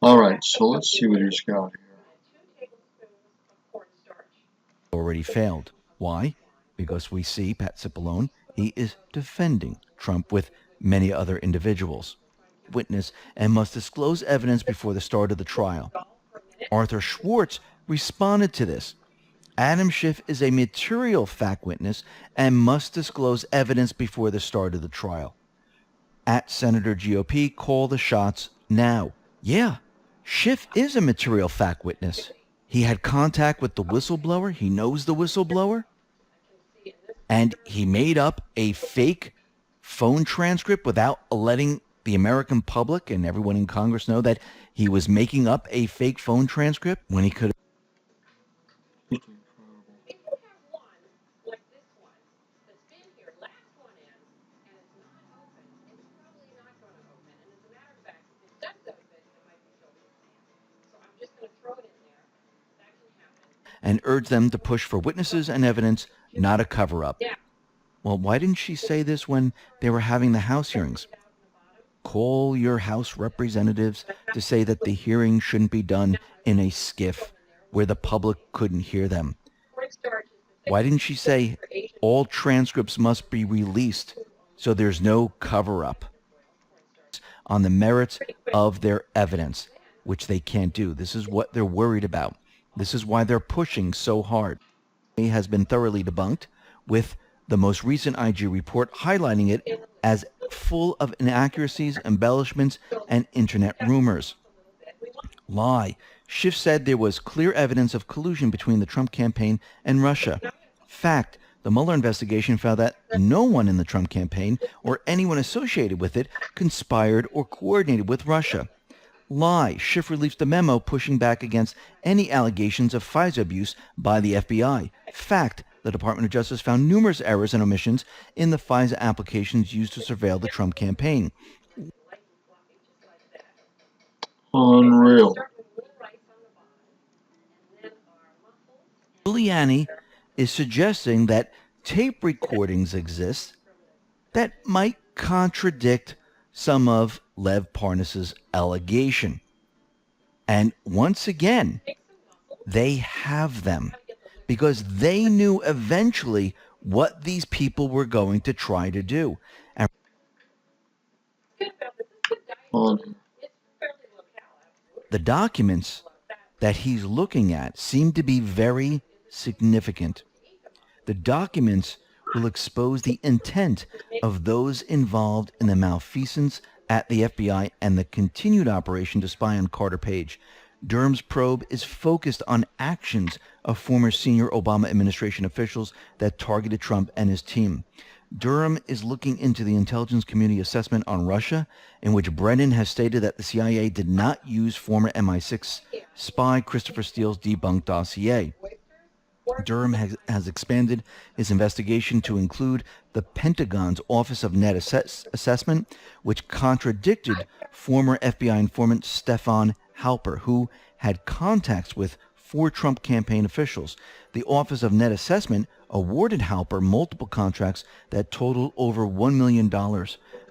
Alright, so let's see what he's got here. Already failed. Why? Because we see Pat Cipollone, he is defending Trump with many other individuals. Witness and must disclose evidence before the start of the trial. Arthur Schwartz responded to this. Adam Schiff is a material fact witness and must disclose evidence before the start of the trial. At Senator GOP, call the shots now. Yeah, Schiff is a material fact witness. He had contact with the whistleblower. He knows the whistleblower. And he made up a fake phone transcript without letting the American public and everyone in Congress know that he was making up a fake phone transcript when he could have. And urge them to push for witnesses and evidence, not a cover-up. Well, why didn't she say this when they were having the House hearings? Call your House representatives to say that the hearing shouldn't be done in a skiff where the public couldn't hear them. Why didn't she say all transcripts must be released so there's no cover-up on the merits of their evidence, which they can't do? This is what they're worried about. This is why they're pushing so hard. It has been thoroughly debunked, with the most recent IG report highlighting it as full of inaccuracies, embellishments, and internet rumors. Lie. Schiff said there was clear evidence of collusion between the Trump campaign and Russia. Fact. The Mueller investigation found that no one in the Trump campaign or anyone associated with it conspired or coordinated with Russia. Lie. Schiff released a memo pushing back against any allegations of FISA abuse by the FBI. Fact. The Department of Justice found numerous errors and omissions in the FISA applications used to surveil the Trump campaign. Unreal. Giuliani is suggesting that tape recordings exist that might contradict some of Lev Parnas's allegation. And once again, they have them because they knew eventually what these people were going to try to do. And the documents that he's looking at seem to be very significant. The documents will expose the intent of those involved in the malfeasance at the FBI and the continued operation to spy on Carter Page. Durham's probe is focused on actions of former senior Obama administration officials that targeted Trump and his team. Durham is looking into the intelligence community assessment on Russia, in which Brennan has stated that the CIA did not use former MI6 spy Christopher Steele's debunked dossier. Durham has expanded his investigation to include the Pentagon's Office of Net Assessment, which contradicted former FBI informant Stefan Halper, who had contacts with 4 Trump campaign officials. The Office of Net Assessment awarded Halper multiple contracts that totaled over $1 million.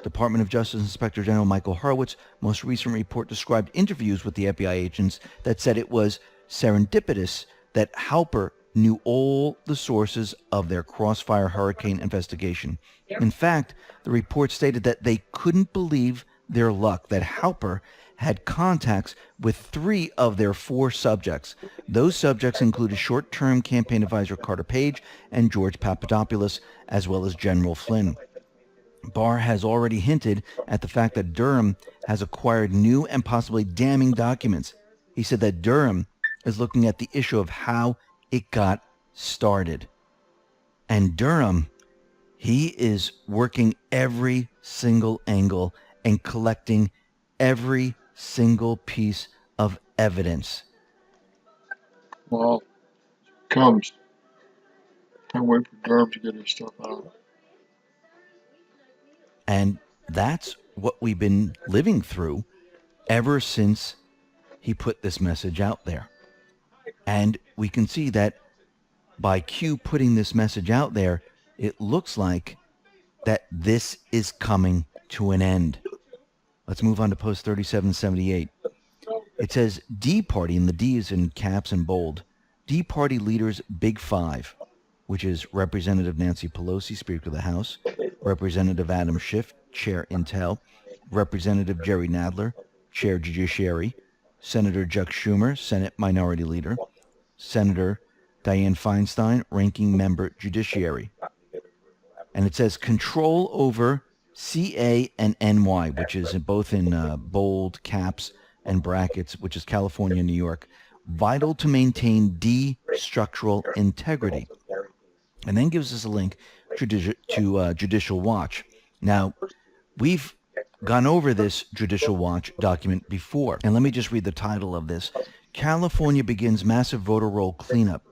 Department of Justice Inspector General Michael Horowitz's most recent report described interviews with the FBI agents that said it was serendipitous that Halper knew all the sources of their Crossfire Hurricane investigation. In fact, the report stated that they couldn't believe their luck that Halper had contacts with 3 of their 4 subjects. Those subjects included short-term campaign advisor Carter Page and George Papadopoulos, as well as General Flynn. Barr has already hinted at the fact that Durham has acquired new and possibly damning documents. He said that Durham is looking at the issue of how it got started. And Durham, he is working every single angle and collecting every single piece of evidence. Well, comes. Can't wait for Durham to get his stuff out. And that's what we've been living through ever since he put this message out there. And we can see that by Q putting this message out there, it looks like that this is coming to an end. Let's move on to post 3778. It says D Party, and the D is in caps and bold. D Party leaders Big Five, which is Representative Nancy Pelosi, Speaker of the House, Representative Adam Schiff, Chair Intel, Representative Jerry Nadler, Chair Judiciary, Senator Chuck Schumer, Senate Minority Leader, Senator Dianne Feinstein, Ranking Member Judiciary. And it says control over CA and NY, which is both in bold caps and brackets, which is California and New York, vital to maintain D structural integrity. And then gives us a link to Judicial Watch. Now, we've gone over this Judicial Watch document before, and let me just read the title of this. California begins massive voter roll cleanup,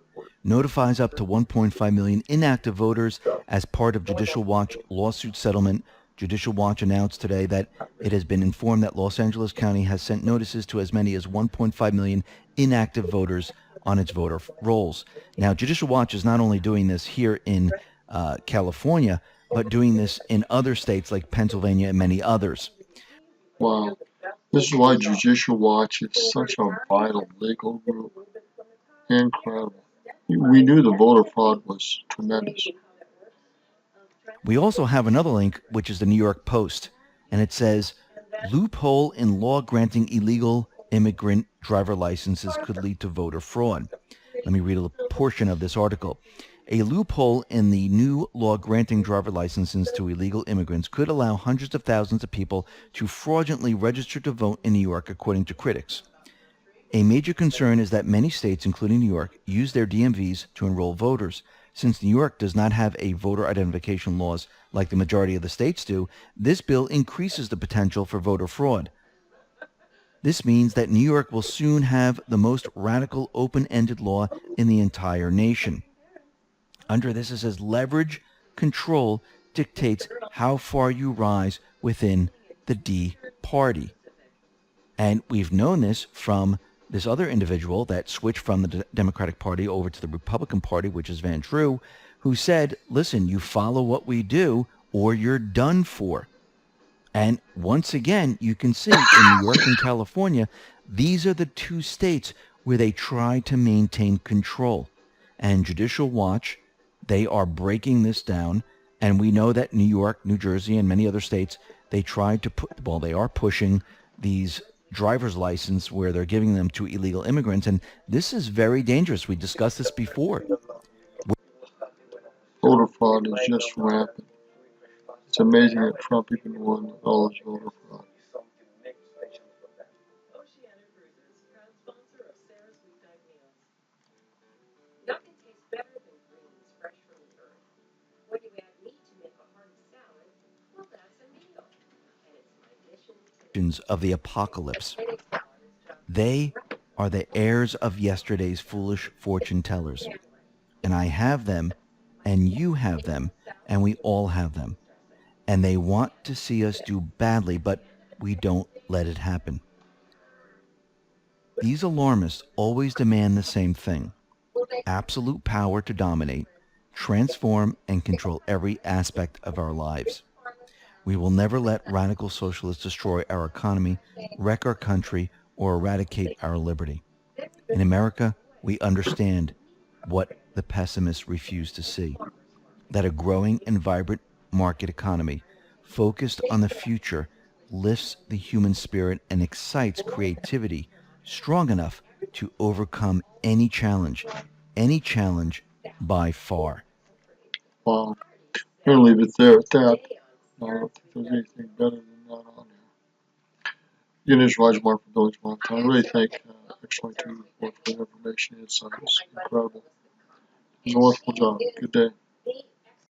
notifies up to 1.5 million inactive voters as part of Judicial Watch lawsuit settlement. Judicial Watch announced today that it has been informed that Los Angeles County has sent notices to as many as 1.5 million inactive voters on its voter rolls. Now, Judicial Watch is not only doing this here in California, but doing this in other states like Pennsylvania and many others. Wow. This is why Judicial Watch is such a vital legal group. Incredible. We knew the voter fraud was tremendous. We also have another link, which is the New York Post, and it says, loophole in law granting illegal immigrant driver licenses could lead to voter fraud. Let me read a portion of this article. A loophole in the new law granting driver licenses to illegal immigrants could allow hundreds of thousands of people to fraudulently register to vote in New York, according to critics. A major concern is that many states, including New York, use their DMVs to enroll voters. Since New York does not have a voter identification laws like the majority of the states do, this bill increases the potential for voter fraud. This means that New York will soon have the most radical open-ended law in the entire nation. Under this, it says leverage control dictates how far you rise within the D party. And we've known this from this other individual that switched from the Democratic Party over to the Republican Party, which is Van True, who said, listen, you follow what we do or you're done for. And once again, you can see in New York and California, these are the two states where they try to maintain control. And Judicial Watch, they are breaking this down. And we know that New York, New Jersey, and many other states, they tried to they are pushing these driver's license where they're giving them to illegal immigrants. And this is very dangerous. We discussed this before. Voter fraud is just rampant. It's amazing that Trump even won all his voter fraud. Of the apocalypse. They are the heirs of yesterday's foolish fortune tellers. And I have them, and you have them, and we all have them. And they want to see us do badly, but we don't let it happen. These alarmists always demand the same thing: absolute power to dominate, transform, and control every aspect of our lives. We will never let radical socialists destroy our economy, wreck our country, or eradicate our liberty. In America, we understand what the pessimists refuse to see: that a growing and vibrant market economy focused on the future lifts the human spirit and excites creativity strong enough to overcome any challenge by far. Wow. I'm going to leave it there at that. I don't think there's anything better than that on here. Again, this is Roger Mark from Village Montana. I really thank Excellent 2 for the information and insights. Incredible. It was a wonderful job. Good day.